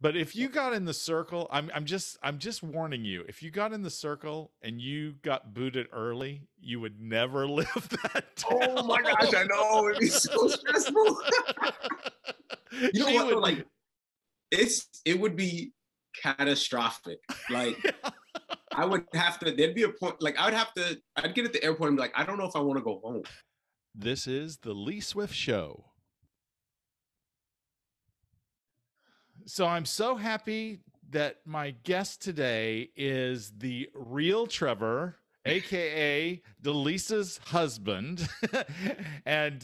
But if you got in the circle, I'm just warning you. If you got in the circle and you got booted early, you would never live that Oh my gosh, I know it'd be so stressful. down. You know She what though? would. Like it would be catastrophic. Like I would have to. There'd be a point. Like I would have to. I'd get at the airport and be like, I don't know if I want to go home. This is the Lee Swift Show. So I'm so happy that my guest today is the real Trevor, aka Deleesa's husband. And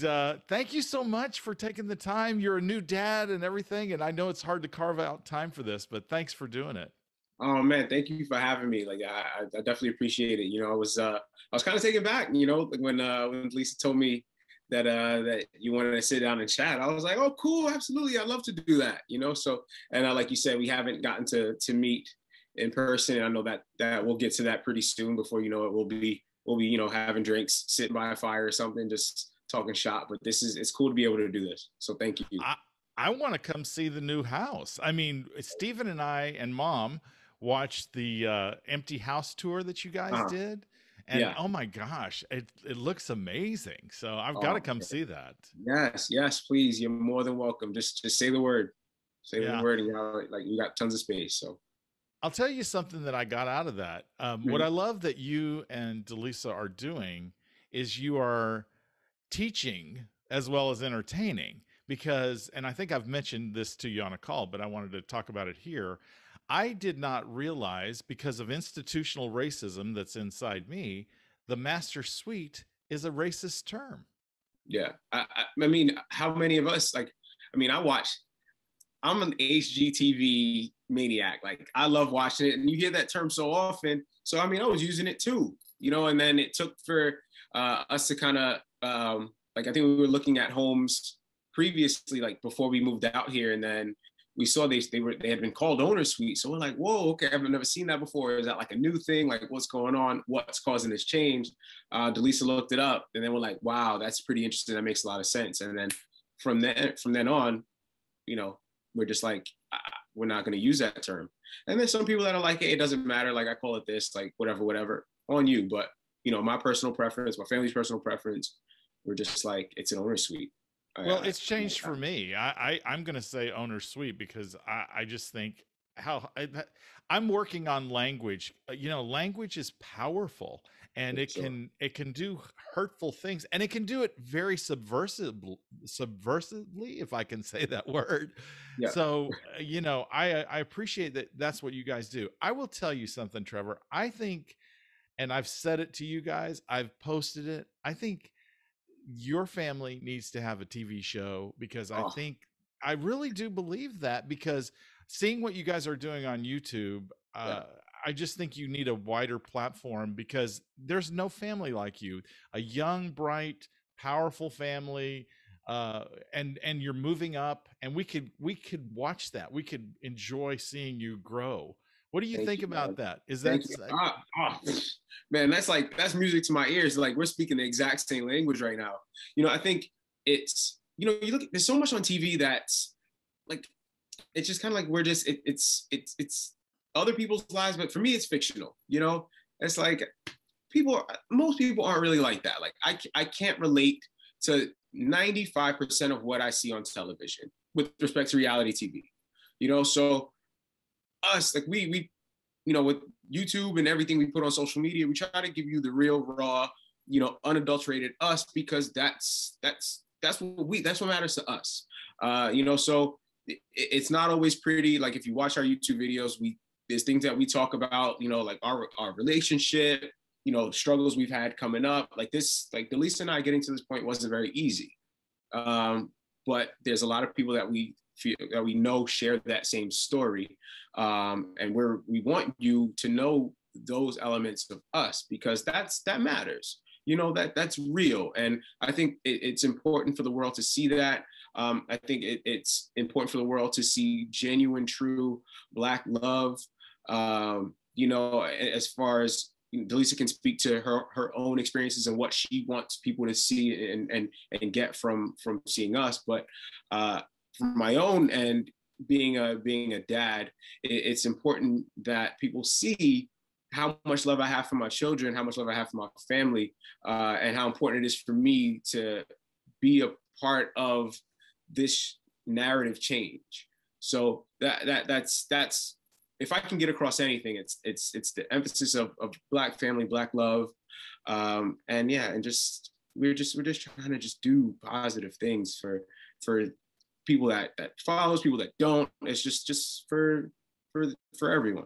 thank you so much for taking the time. You're a new dad and everything, and I know it's hard to carve out time for this, but thanks for doing it. Oh man, thank you for having me. Like I definitely appreciate it. I was kind of taken back. Like when Lisa told me that you wanted to sit down and chat. I was like, oh cool, absolutely, I'd love to do that. So and like you said, we haven't gotten to meet in person. I know that we'll get to that pretty soon. Before you know it, we'll be having drinks, sitting by a fire or something, just talking shop. But it's cool to be able to do this. So thank you. I want to come see the new house. I mean, Stephen and I and Mom watched the empty house tour that you guys Uh-huh. did, and Yeah. oh my gosh, it looks amazing. So I've got to Oh, come see that. yes, please. You're more than welcome. Just say the word. Say the Yeah, word, and you got tons of space. So I'll tell you something that I got out of that. What I Mhm. love that you and Delisa are doing is you are teaching as well as entertaining, because, and I think I've mentioned this to you on a call, but I wanted to talk about it here. I did not realize, because of institutional racism that's inside me, the master suite is a racist term. yeah. I mean, how many of us like? I mean, I'm an HGTV maniac. Like I love watching it, and you hear that term so often. So I mean, I was using it too. And then it took for us to kind of like I think we were looking at homes previously, like before we moved out here, and then we saw they had been called owner suite. So we're like, whoa, okay, I've never seen that before. Is that like a new thing? Like what's going on? What's causing this change? Deleesa looked it up, and then we're like, wow, that's pretty interesting. That makes a lot of sense. And then from then on, you know, we're just like, we're not going to use that term. And there's some people that are like, hey, it doesn't matter. Like I call it this, like whatever, on you. But my personal preference, my family's personal preference, we're just like, it's an owner suite. Well, it's changed for me. I'm going to say owner suite, because I just think I'm working on language. Language is powerful, and Sure. it can do hurtful things, and it can do it very subversively, if I can say that word. Yeah. So, I appreciate that. That's what you guys do. I will tell you something, Trevor. I think, and I've said it to you guys, I've posted it. I think your family needs to have a TV show, because Oh, I really do believe that, because seeing what you guys are doing on YouTube, yeah. I just think you need a wider platform, because there's no family like you, a young, bright, powerful family. And you're moving up, and we could watch that. We could enjoy seeing you grow. What do you Thank think you, man. about that? Is that Thank you. Man, that's music to my ears. Like we're speaking the exact same language right now. I think it's you look. There's so much on TV that's like it's just kind of like we're just it's other people's lives, but for me it's fictional. It's like most people aren't really like that. Like I can't relate to 95% of what I see on television with respect to reality TV. So us like we with YouTube and everything we put on social media, we try to give you the real, raw, unadulterated us, because that's what matters to us. So it's not always pretty. Like if you watch our YouTube videos, there's things that we talk about, like our relationship, struggles we've had coming up. Like Deleesa and I getting to this point wasn't very easy. But there's a lot of people that we feel that we know share that same story, and we want you to know those elements of us, because that matters. That's real, and I think it's important for the world to see that. I think it's important for the world to see genuine, true Black love. As far as Deleesa can speak to her own experiences and what she wants people to see and get from seeing us. But from my own end, being a dad, it's important that people see how much love I have for my children, how much love I have for my family, and how important it is for me to be a part of this narrative change. So that's if I can get across anything, it's the emphasis of Black family, Black love, and yeah, and just we're just trying to just do positive things for people that follows, people that don't. It's just for everyone.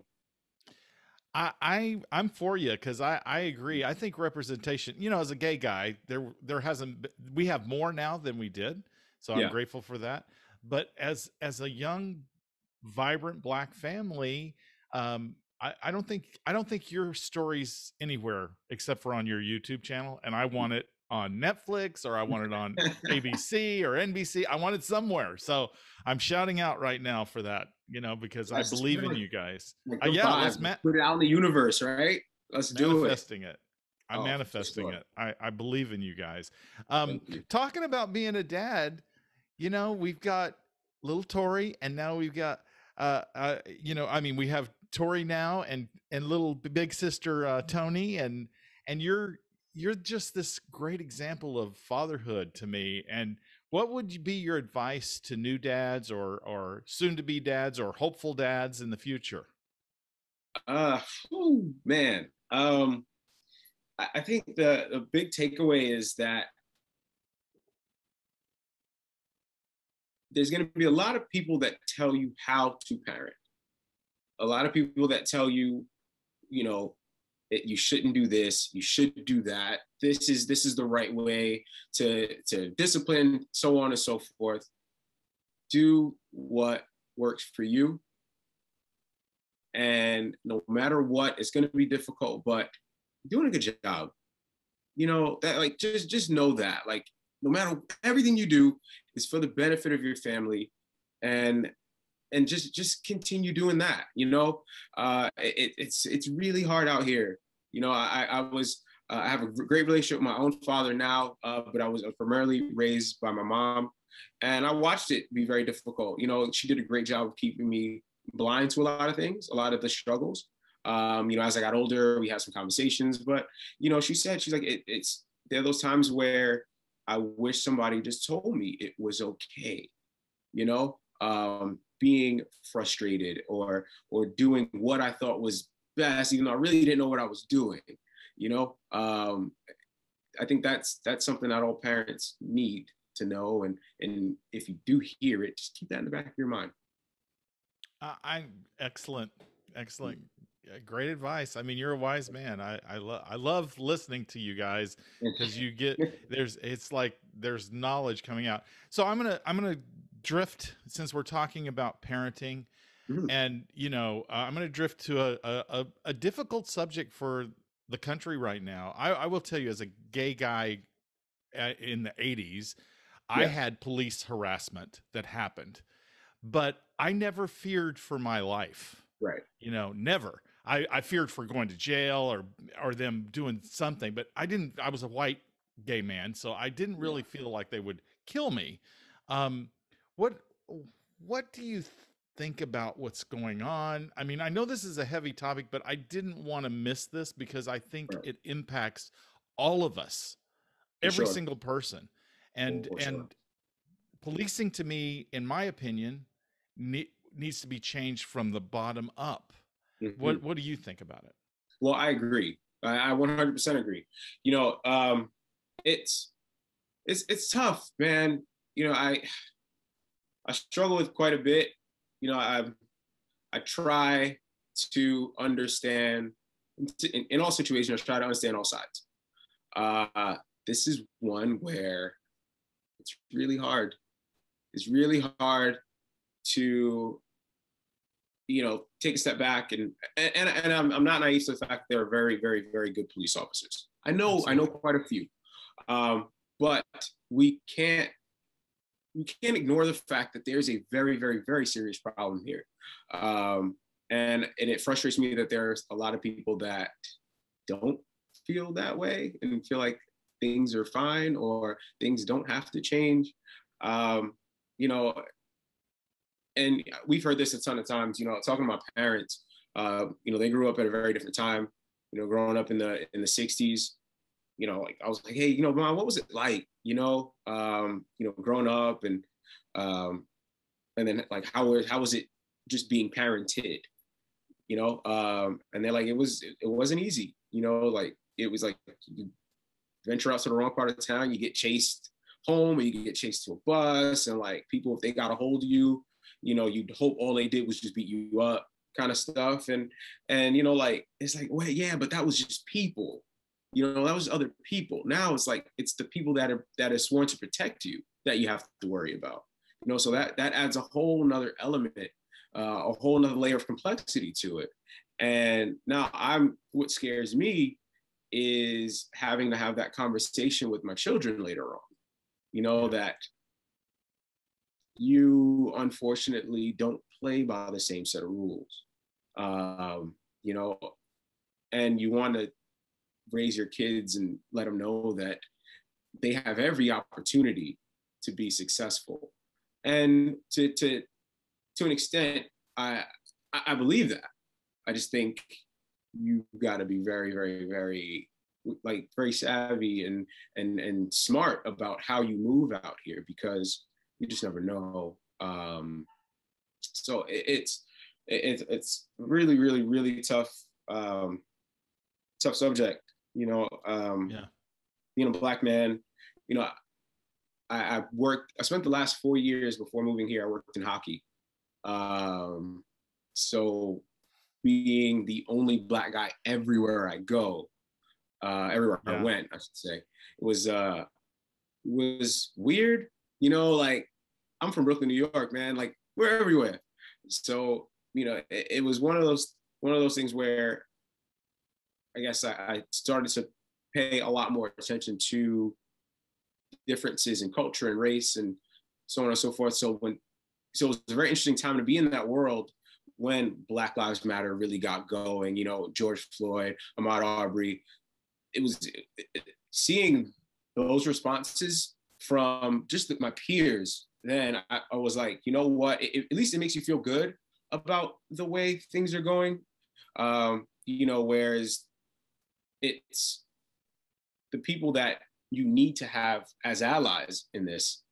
I'm for you because I agree. I think representation, you know, as a gay guy, there hasn't we have more now than we did, so I'm Yeah. grateful for that. But as a young, vibrant Black family, I don't think your story's anywhere except for on your YouTube channel, and I want it on Netflix or I want it on ABC or NBC. I want it somewhere. So I'm shouting out right now for that, you know, because I That's just believe in like, you guys. good Yeah, let's vibes. Let's put it out in the universe, right? Let's do it. manifesting it. I'm Oh, for manifesting sure. it. I believe in you guys. Thank you. Talking about being a dad, you know, we've got little Tori, and now we've got, you know, I mean, we have Tori now, and little big sister Tony, and you're just this great example of fatherhood to me. And what would be your advice to new dads or soon to be dads or hopeful dads in the future? Uh, man. I think the big takeaway is that there's going to be a lot of people that tell you how to parent. A lot of people that tell you, you know, you shouldn't do this, you should do that. This is the right way to discipline, so on and so forth. Do what works for you, and no matter what, it's going to be difficult, but doing a good job. You know that, like, just know that, like, no matter everything you do is for the benefit of your family, and just continue doing that. You know, it's really hard out here. You know, I was I have a great relationship with my own father now, but I was primarily raised by my mom, and I watched it be very difficult. You know, she did a great job of keeping me blind to a lot of things, a lot of the struggles. You know, as I got older, we had some conversations, but you know, she said, she's like, it's there are those times where I wish somebody just told me it was okay. You know, being frustrated or doing what I thought was best, even though I really didn't know what I was doing. You know, I think that's something that all parents need to know, and if you do hear it, just keep that in the back of your mind. I'm excellent, excellent, great advice. I mean, you're a wise man. I love listening to you guys because you get there's it's like there's knowledge coming out. So I'm gonna drift since we're talking about parenting, Mhm. and you know I'm gonna drift to a difficult subject for the country right now. I will tell you, as a gay guy in the '80s, I Yeah, had police harassment that happened, but I never feared for my life. right. You know, never. I feared for going to jail or them doing something, but I didn't. I was a white gay man, so I didn't Yeah, really feel like they would kill me. Um, what what do you think about what's going on? I mean, I know this is a heavy topic, but I didn't want to miss this because I think right. it impacts all of us, For every sure, single person, for sure. and policing to me, in my opinion, needs to be changed from the bottom up. Mhm. What do you think about it? Well, I agree. I 100% agree. You know, it's it's tough, man. You know, I struggle with quite a bit. You know, I try to understand in all situations. I try to understand all sides. This is one where it's really hard. It's really hard to, you know, take a step back, and I'm not naive to the fact that there are very, very, very good police officers. I know Absolutely. quite a few, but we can't we can't ignore the fact that there's a very, very, very serious problem here. Um, and it frustrates me that there's a lot of people that don't feel that way and feel like things are fine or things don't have to change. Um, you know, and we've heard this a ton of times, talking to my parents, they grew up at a very different time, growing up in the 60s, like I was like, hey, Mom, what was it like, growing up, and then like, how was it just being parented, and they're like, it wasn't easy, like it was like you venture out to the wrong part of town, you get chased home, or you get chased to a bus, and like people, if they got a hold of you, you'd hope all they did was just beat you up, kind of stuff. And like, it's like, wait, yeah, but that was just people, that was other people. Now it's like, it's the people that are sworn to protect you that you have to worry about, so that adds a whole nother element, a whole nother layer of complexity to it. And now what scares me is having to have that conversation with my children later on, Yeah. that you unfortunately don't play by the same set of rules, um, you know, and you want to raise your kids and let them know that they have every opportunity to be successful. And to an extent, I believe that. I just think you've got to be very, very, very, like, very savvy and smart about how you move out here, because you just never know. So it's really, really, really tough, tough subject. Yeah. Being a Black man, you know, I worked. I spent the last 4 years before moving here. I worked in hockey. So being the only Black guy everywhere I go, everywhere I Yeah. went, I should say, was weird. Like, I'm from Brooklyn, New York, man. Like, we're everywhere. So it was one of those things where I guess I started to pay a lot more attention to differences in culture and race and so on and so forth. So it was a very interesting time to be in that world when Black Lives Matter really got going. George Floyd, Ahmaud Arbery. It was seeing those responses from just my peers. Then I was like, you know what? At least it makes you feel good about the way things are going. Whereas it's the people that you need to have as allies in this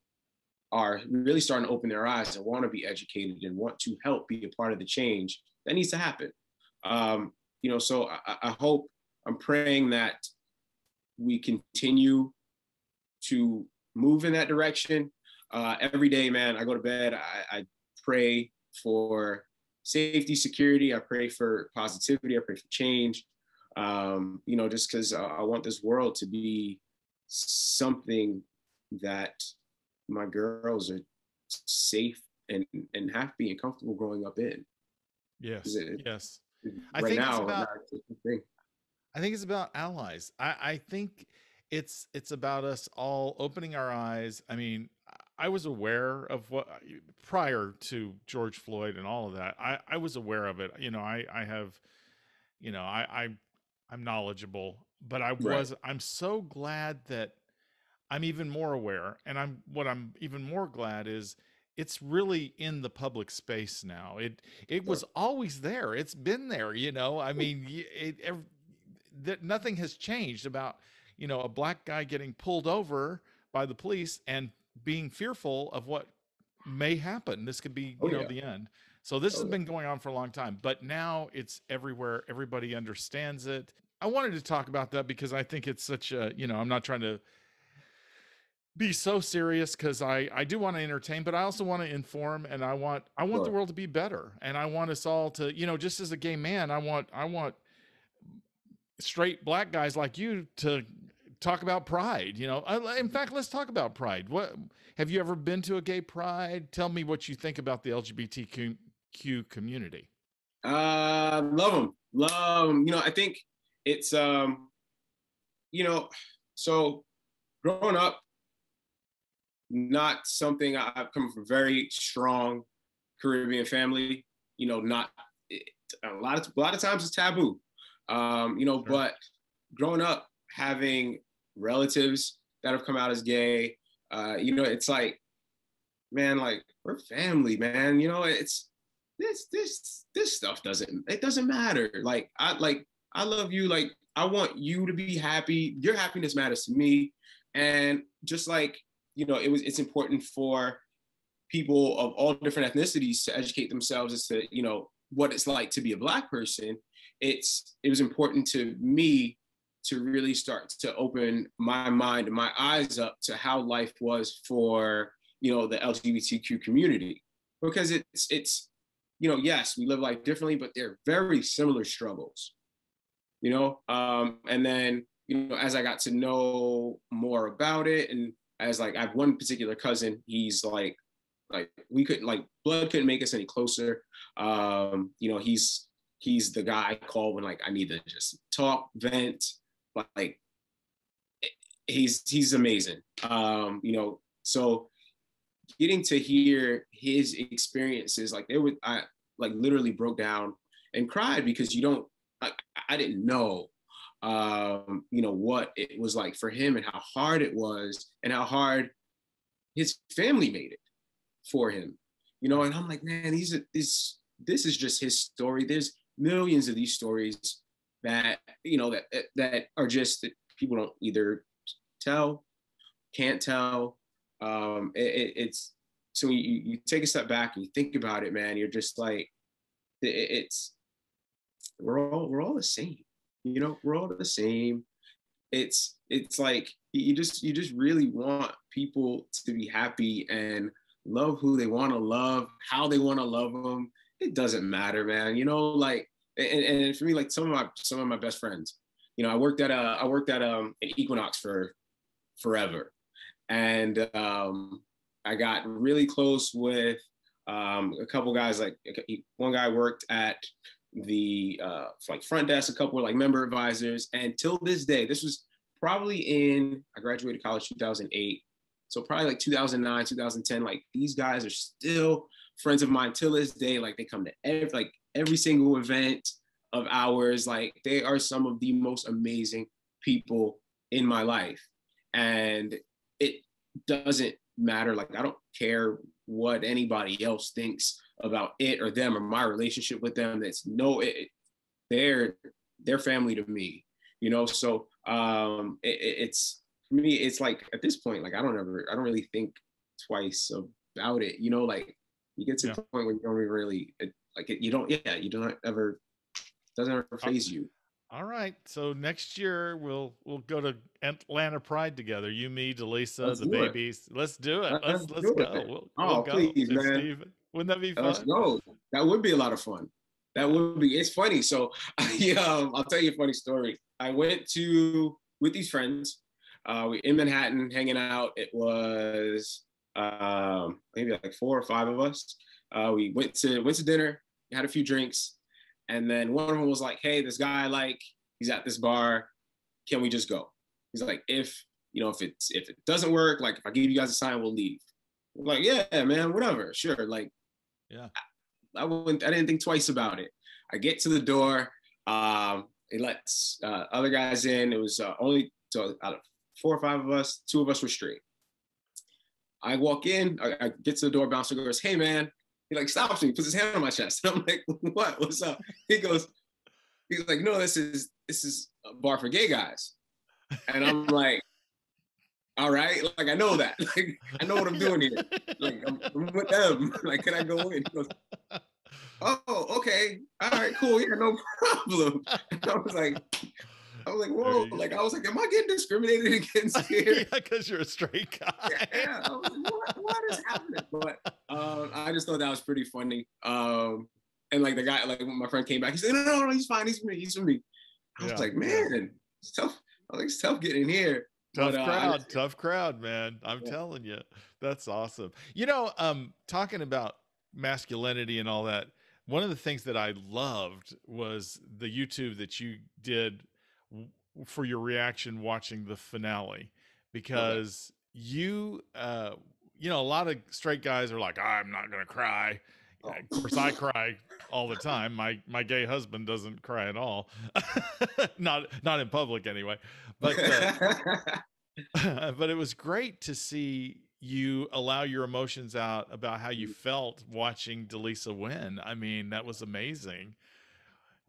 are really starting to open their eyes and want to be educated and want to help be a part of the change that needs to happen. So I hope, I'm praying that we continue to move in that direction. Every day, man, I go to bed, I pray for safety, security. I pray for positivity. I pray for change. Just because I want this world to be something that my girls are safe and happy and comfortable growing up in. Yes. Yes. I Right think it's now, about thing. I think it's about allies. I think it's about us all opening our eyes. I mean, I was aware of what prior to George Floyd and all of that. I was aware of it. I have, I'm knowledgeable, but Right. I'm so glad that I'm even more aware. And I'm even more glad is it's really in the public space now. It was always there. It's been there, I mean, that nothing has changed about, a Black guy getting pulled over by the police and being fearful of what may happen. This could be, Oh yeah. the end. So this has Oh been going on for a long time, but now it's everywhere. Everybody understands it. I wanted to talk about that because I think it's such a, I'm not trying to be so serious, because I do want to entertain, but I also want to inform, and I want the sure. world to be better, and I want us all to, just as a gay man, I want straight Black guys like you to talk about pride. In fact, let's talk about pride. What have you ever been to a gay pride? Tell me what you think about the LGBTQ community. Love them. Love them. I think it's so growing up, not something. I've come from a very strong Caribbean family. Not a lot of times it's taboo. Sure. But growing up, having relatives that have come out as gay, it's like, man, like, we're family, man. You know, it's this stuff doesn't matter. Like I love you. Like I want you to be happy. Your happiness matters to me. And just like, you know, it's important for people of all different ethnicities to educate themselves as to, you know, what it's like to be a Black person. It was important to me to really start to open my mind and my eyes up to how life was for, you know, the LGBTQ community, because it's you know, yes, we live life differently, but they're very similar struggles, you know. And then, you know, as I got to know more about it, and as like I have one particular cousin, he's like we couldn't, like blood couldn't make us any closer. You know, he's the guy I call when like I need to just talk, vent. Like he's amazing. You know, so getting to hear his experiences, like I like literally broke down and cried because you don't, I didn't know, you know, what it was like for him and how hard it was and how hard his family made it for him, you know. And I'm like, man, this is just his story. There's millions of these stories that, you know, that are just that people don't either tell, can't tell. It's so you take a step back and you think about it, man. You're just like, it's we're all the same, you know. We're all the same. It's like you just really want people to be happy and love who they want to love, how they want to love them. It doesn't matter, man. You know, like, and for me, like some of my best friends, you know, I worked at an Equinox for forever, and I got really close with a couple guys. Like one guy worked at the like front desk, a couple of like member advisors, and till this day, this was probably I graduated college 2008, so probably like 2009, 2010. Like these guys are still friends of mine till this day. Like they come to every single event of ours. Like they are some of the most amazing people in my life, and it doesn't matter. Like I don't care what anybody else thinks about it or them or my relationship with them. They're family to me, you know. So it's for me, it's like at this point, like I don't really think twice about it, you know. Like you get to Yeah. the point where you don't really you don't ever, doesn't ever phase you. All right. So next year we'll go to Atlanta Pride together. You, me, Deleesa, Let's the do it. babies. Let's do it. Let's Let's do go. it. We'll Oh, go. please, And man. Steve, wouldn't that be Let's fun? go. That would be a lot of fun. That Yeah. would be. It's funny. So, I'll tell you a funny story. I went to with these friends. We in Manhattan hanging out. It was maybe like 4 or 5 of us. We went to dinner, had a few drinks, and then one of them was like, "Hey, this guy he's at this bar. Can we just go?" He's like, "If you know if it doesn't work, like if I give you guys a sign, we'll leave." I'm like, "Yeah, man, whatever, sure." Like Yeah. I didn't think twice about it. I get to the door. It lets other guys in. It was only so out of 4 or 5 of us, 2 of us were straight. I walk in. I get to the door. Bouncer goes, "Hey, man." He like stops me, puts his hand on my chest. And I'm like, "What? What's up?" He's like, "No, this is a bar for gay guys." And I'm like, "All right, like I know that. Like I know what I'm doing here. Like I'm with them. Like can I go in?" He goes, "Oh, okay, all right, cool, yeah, no problem." And I was like, There whoa, you like go. I was like, am I getting discriminated against here? Yeah, because you're a straight Yeah, guy. yeah. I was like, what is happening? But I just thought that was pretty funny. And like the guy, like when my friend came back, he said, no, he's fine, he's for me. I was Yeah. like, Yeah. man, it's tough. I was like, it's tough getting in here. But Tough crowd, man. I'm yeah, telling you. That's awesome. Talking about masculinity and all that, one of the things that I loved was the YouTube that you did for your reaction watching the finale, okay. because a lot of straight guys are like, I'm not going to cry. Oh. Of course, I cry all the time. My gay husband doesn't cry at all, not in public anyway. But but it was great to see you allow your emotions out about how you felt watching Deleesa win. I mean, that was amazing.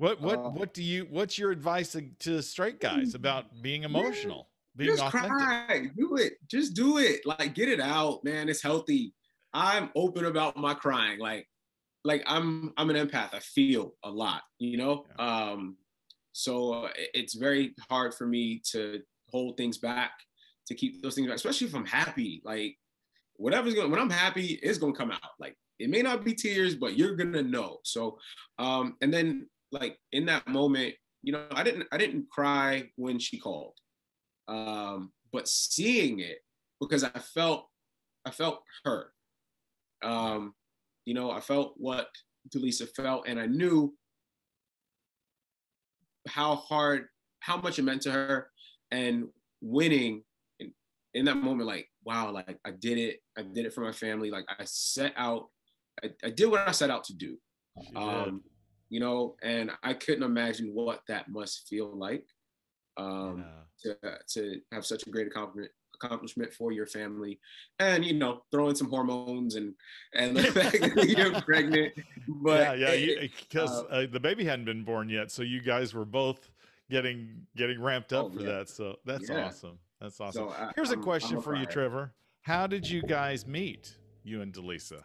Uh, What's your advice to straight guys about being man, emotional, being just authentic? cry. Do it. Just do it. Like, get it out, man. It's healthy. I'm open about my crying. Like I'm an empath. I feel a lot, you know. Yeah. So it's very hard for me to hold things back, to keep those things back, especially if I'm happy. Like whatever's going, when I'm happy, it's gonna come out. Like it may not be tears, but you're gonna know. So, and then like in that moment, you know, I didn't cry when she called, but seeing it because I felt her. Right. Um, you know, I felt what Deleesa felt, and I knew how hard, how much it meant to her, and winning in that moment, like wow, like I did it for my family, like I set out, I did what I set out to do, She did. um, you know, and I couldn't imagine what that must feel like, um, Yeah. to have such a great accomplishment for your family, and you know, throw in some hormones and the fact that you're pregnant, Yeah, but yeah, because uh, the baby hadn't been born yet, so you guys were both getting ramped up oh for yeah, that. So that's yeah. awesome. That's awesome. So Here's a I'm question a for you, crier. Trevor. How did you guys meet, you and Deleesa?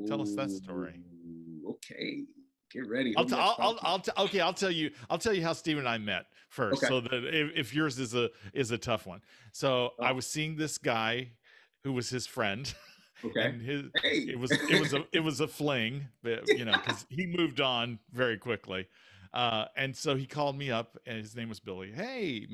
Tell us that Ooh, story. okay. Get ready. I'll, Hold t- your spot. I'll t- okay. I'll tell you how Steve and I met first, Okay. so that if yours is a tough one. So I Oh, was seeing this guy who was his friend, okay. and his Hey. it was a fling, but, you know, because he moved on very quickly, and so he called me up, and his name was Billy. Hey,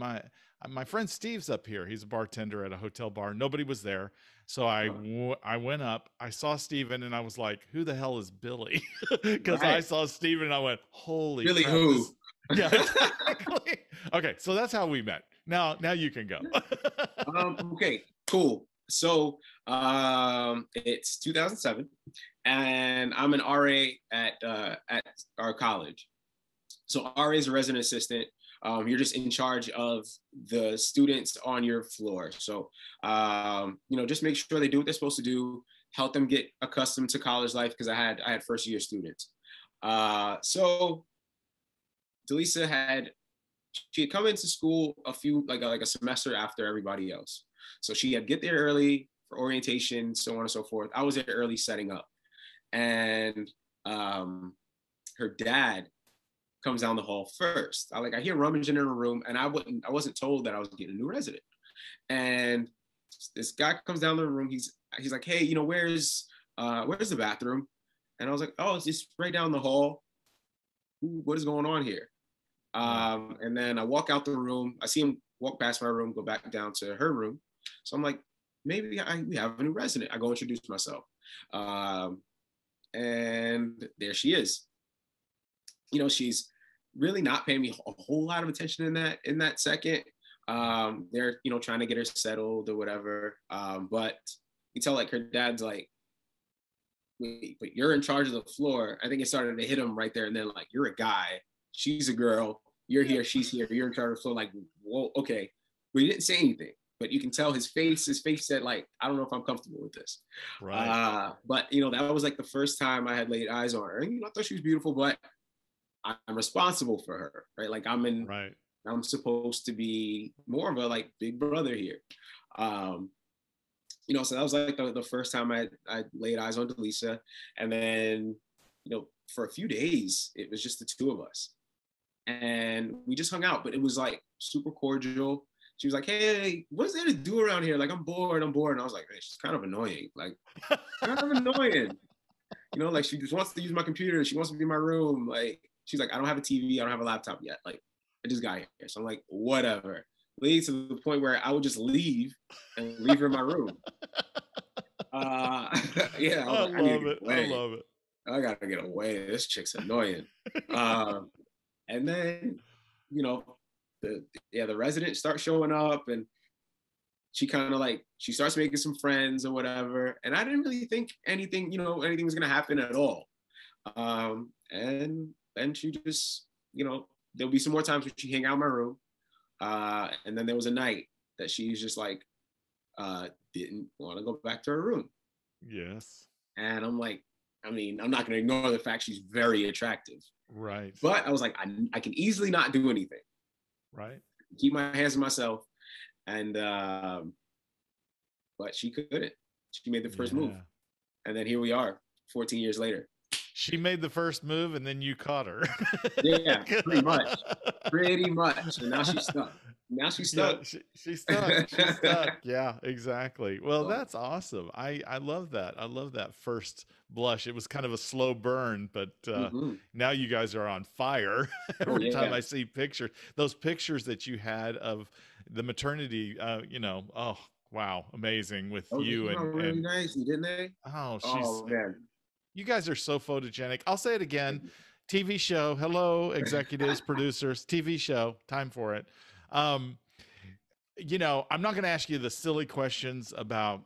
my friend Steve's up here. He's a bartender at a hotel bar. Nobody was there. So I went up, I saw Steven, and I was like, who the hell is Billy? Because I Right. saw Steven and I went, holy Billy crap, this, who? yeah, exactly. Okay, so that's how we met. Now you can go. Okay, cool. So it's 2007, and I'm an RA at our college. So RA is a resident assistant. You're just in charge of the students on your floor. So you know, just make sure they do what they're supposed to do. Help them get accustomed to college life because I had first year students. So Deleesa had she had come into school a few like a semester after everybody else. So she had get there early for orientation, so on and so forth. I was there early setting up, and um, her dad comes down the hall first. I hear rummaging in her room, and I wasn't told that I was getting a new resident. And this guy comes down the room. He's like, hey, you know, where's the bathroom? And I was like, oh, it's just right down the hall. What is going on here? Yeah. And then I walk out the room. I see him walk past my room, go back down to her room. So I'm like, maybe we have a new resident. I go introduce myself. Um, and there she is. You know, she's really not paying me a whole lot of attention in that second. They're, you know, trying to get her settled or whatever. But you tell like her dad's like, wait, but you're in charge of the floor. I think it started to hit him right there and then, like, you're a guy, she's a girl, you're here, she's here, you're in charge of the floor. Like, whoa, okay. But he didn't say anything. But you can tell his face said, like, I don't know if I'm comfortable with this. Right. But you know, that was like the first time I had laid eyes on her. And you know, I thought she was beautiful, but I'm responsible for her, right? Like Right. I'm supposed to be more of a like big brother here. Um, you know, so that was like the first time I laid eyes on Deleesa. And then, you know, for a few days, it was just the two of us. And we just hung out, but it was like super cordial. She was like, hey, what's there to do around here? Like, I'm bored, I'm bored. And I was like, man, she's kind of annoying. Like, kind of annoying. You know, like she just wants to use my computer. She wants to be in my room. Like, she's like, I don't have a TV. I don't have a laptop yet. Like, I just got here. So I'm like, whatever. Leads to the point where I would just leave and leave her in my room. Uh, yeah, I was I like, I need to love get it. I away. love it. I gotta get away. This chick's annoying. Um, and then, you know, the resident starts showing up, and she kind of like she starts making some friends or whatever. And I didn't really think anything, you know, anything was gonna happen at all. And then she just, you know, there'll be some more times when she hang out in my room. And then there was a night that she's just like, didn't want to go back to her room. Yes. And I'm like, I mean, I'm not going to ignore the fact she's very attractive. Right. But I was like, I can easily not do anything. Right. Keep my hands to myself. And, but she couldn't. She made the first move. Yeah. And then here we are, 14 years later. She made the first move and then you caught her. Yeah, pretty much. Pretty much. And now she's stuck. Now she's Yeah, stuck. she's stuck. She's stuck. Yeah, exactly. Well, So, that's awesome. I love that. I love that first blush. It was kind of a slow burn, but now you guys are on fire. oh, Every time yeah. I see pictures, those pictures that you had of the maternity, oh wow, amazing with Oh, they you came out really nicely, didn't they? oh, Oh, man. you guys are so photogenic. I'll say it again. TV show. Hello, executives, producers, TV show. Time for it. Um, I'm not going to ask you the silly questions about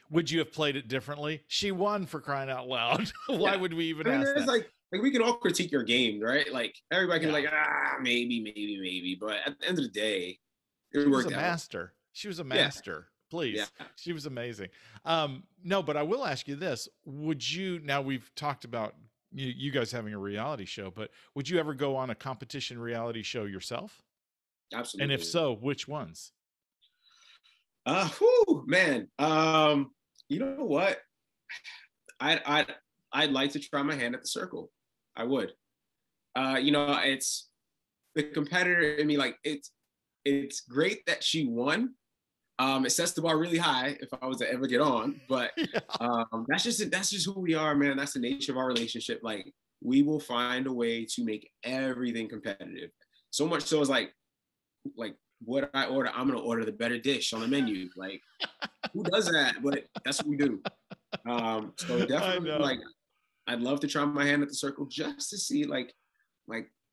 would you have played it differently? She won, for crying out loud. Why Yeah. would we even I mean, ask it's that? like we can all critique your game, right? Like everybody can Yeah. be like, maybe. But at the end of the day, She it was a worked out. master. She was a Yeah. master. Please. Yeah. She was amazing. No, but I will ask you this. Would you, now we've talked about you guys having a reality show, but would you ever go on a competition reality show yourself? And if Absolutely. so, which ones? Man. You know what? I'd like to try my hand at the circle. I would. It's the competitor in me. Like it's great that she won. It sets the bar really high if I was to ever get on. But Yeah. that's just who we are, man. That's the nature of our relationship. Like we will find a way to make everything competitive. So much so is like what I order, I'm gonna order the better dish on the menu. Like who does that? But that's what we do. So I definitely know. like I'd love to try my hand at the circle just to see like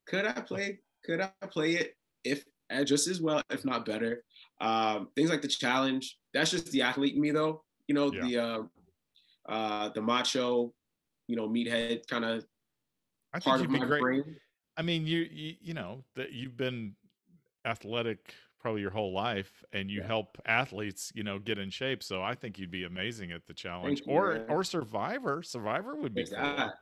could I play it if just as well, if not better. Things like the challenge, that's just the athlete in me though. Yeah. The macho, meathead kind of I think part of you'd be my great. brain. I mean, you know that you've been athletic probably your whole life and you Yeah. help athletes, get in shape. So I think you'd be amazing at the challenge Thank you, man. or Survivor. Survivor would be There's cool. that.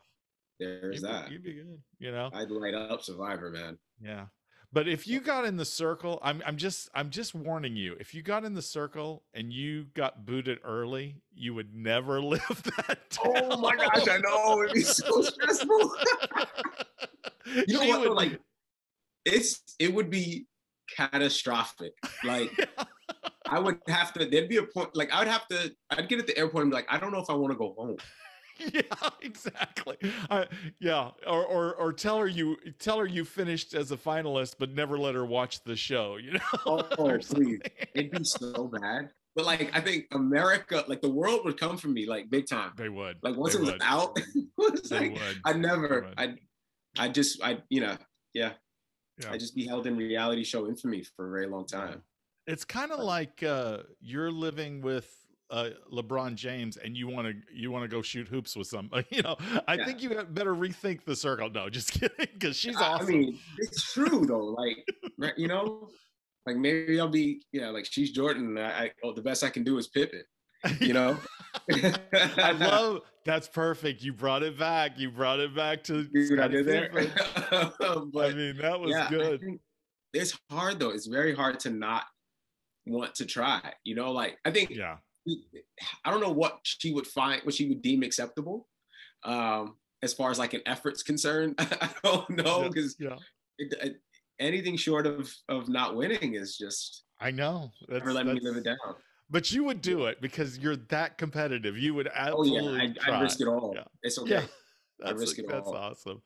There's that. You'd be good. I'd light up Survivor, man. Yeah. But if you got in the circle, I'm just warning you. If you got in the circle and you got booted early, you would never live that Oh my gosh, I know. It'd be so stressful. You know She what though? would. Like it would be catastrophic. Like I would have to, there'd be a point, like I'd get at the airport and be like, I don't know if I want to go home. Yeah, exactly. Yeah, or tell her you finished as a finalist, but never let her watch the show. Oh, Or please. something. It'd be so bad. But like I think America, like the world would come for me like big time. They would. Like once They it was would. out, it was They like would. I They never, would. yeah. Yeah. I just be held in reality show infamy for a very long Yeah. time. It's kind of But, like you're living with LeBron James and you want to go shoot hoops with somebody. I yeah. think you better rethink the circle. No, just kidding, because she's I awesome. mean, it's true though. Like, like maybe I'll be, like she's Jordan. The best I can do is Pippen. I love that's perfect. You brought it back. You brought it back to See what I Scottie did there? Pippen. I But mean, that was yeah, I good. think it's hard though. It's very hard to not want to try. Like I think Yeah. I don't know what she would deem acceptable, as far as like an effort's concerned. I don't know because Yeah. anything short of not winning is just I know. never letting me live it down. But you would do it because you're that competitive. You would Oh yeah, absolutely I'd try. risk it all. Yeah. It's okay. Yeah. I risk it That's all. awesome.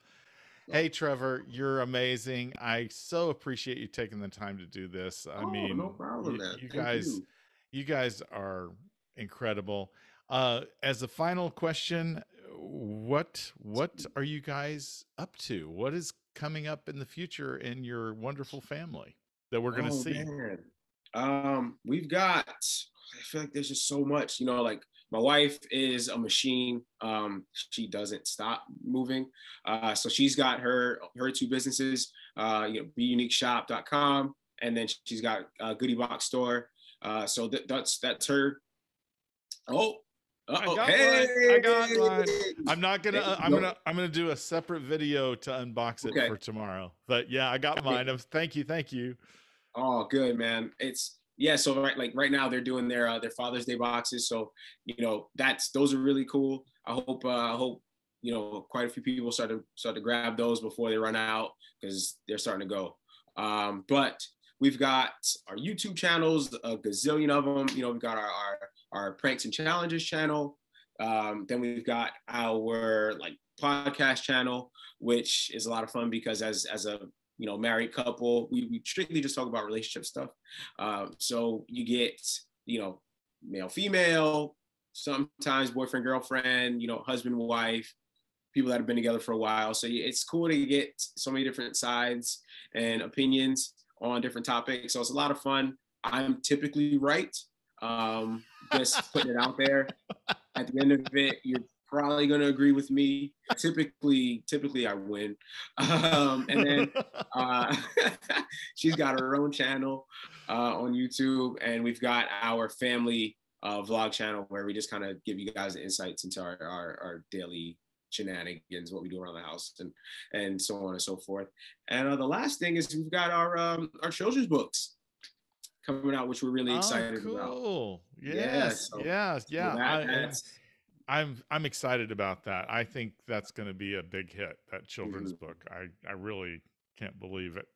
So, Hey Trevor, you're amazing. I so appreciate you taking the time to do this. I mean, no problem, man. you Thank guys you. you guys are incredible. As a final question, what are you guys up to? What is coming up in the future in your wonderful family that we're going to Oh see? man, we've got. I feel like there's just so much. Like my wife is a machine. She doesn't stop moving. So she's got her two businesses. BeUniqueShop.com, and then she's got a Goodie Box store. So that's her. Oh, I oh, got hey, mine. I got mine. I'm not gonna. hey, I'm no, gonna. I'm gonna do a separate video to unbox it okay. for tomorrow. But yeah, I got mine. Thank you. Thank you. Oh, good man. It's yeah. So right now they're doing their Father's Day boxes. So those are really cool. I hope quite a few people start to grab those before they run out because they're starting to go. But we've got our YouTube channels, a gazillion of them. We've got our pranks and challenges channel. Then we've got our like podcast channel, which is a lot of fun because as a married couple, we strictly just talk about relationship stuff. So you get, male, female, sometimes boyfriend, girlfriend, husband, wife, people that have been together for a while. So it's cool to get so many different sides and opinions on different topics. So it's a lot of fun. I'm typically right. Just putting it out there. At the end of it, you're probably going to agree with me. Typically I win. And then uh, she's got her own channel on YouTube, and we've got our family vlog channel where we just kind of give you guys insights into our daily shenanigans, what we do around the house, and so on and so forth. And the last thing is we've got our children's books coming out, which we're really Oh, excited about. cool. Yeah, Yes. so, Yes. so Yeah. that that's I'm excited about that. I think that's going to be a big hit. That children's mhm. book. I really can't believe it.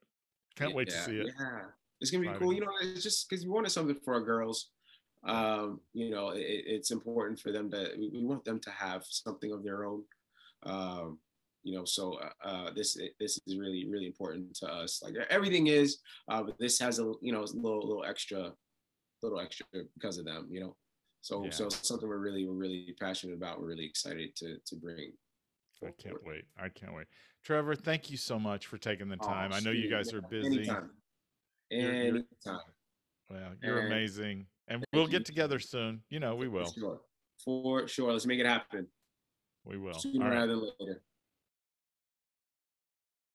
Can't wait to Yeah, see it. yeah. It's gonna be cool. Exciting. It's just because we wanted something for our girls. Yeah. It's important for them we want them to have something of their own. This is really really important to us. Like everything is, but this has a little extra, because of them. So Yeah. it's something we're really passionate about. We're really excited to bring I can't forward. wait. I can't wait. Trevor, thank you so much for taking the Oh, time. I know you shoot, guys are man. busy. Anytime, You're anytime. well, you're And amazing. And we'll thank get you. together soon. We For will. sure. For sure. Let's make it happen We will. sooner All right. rather than later.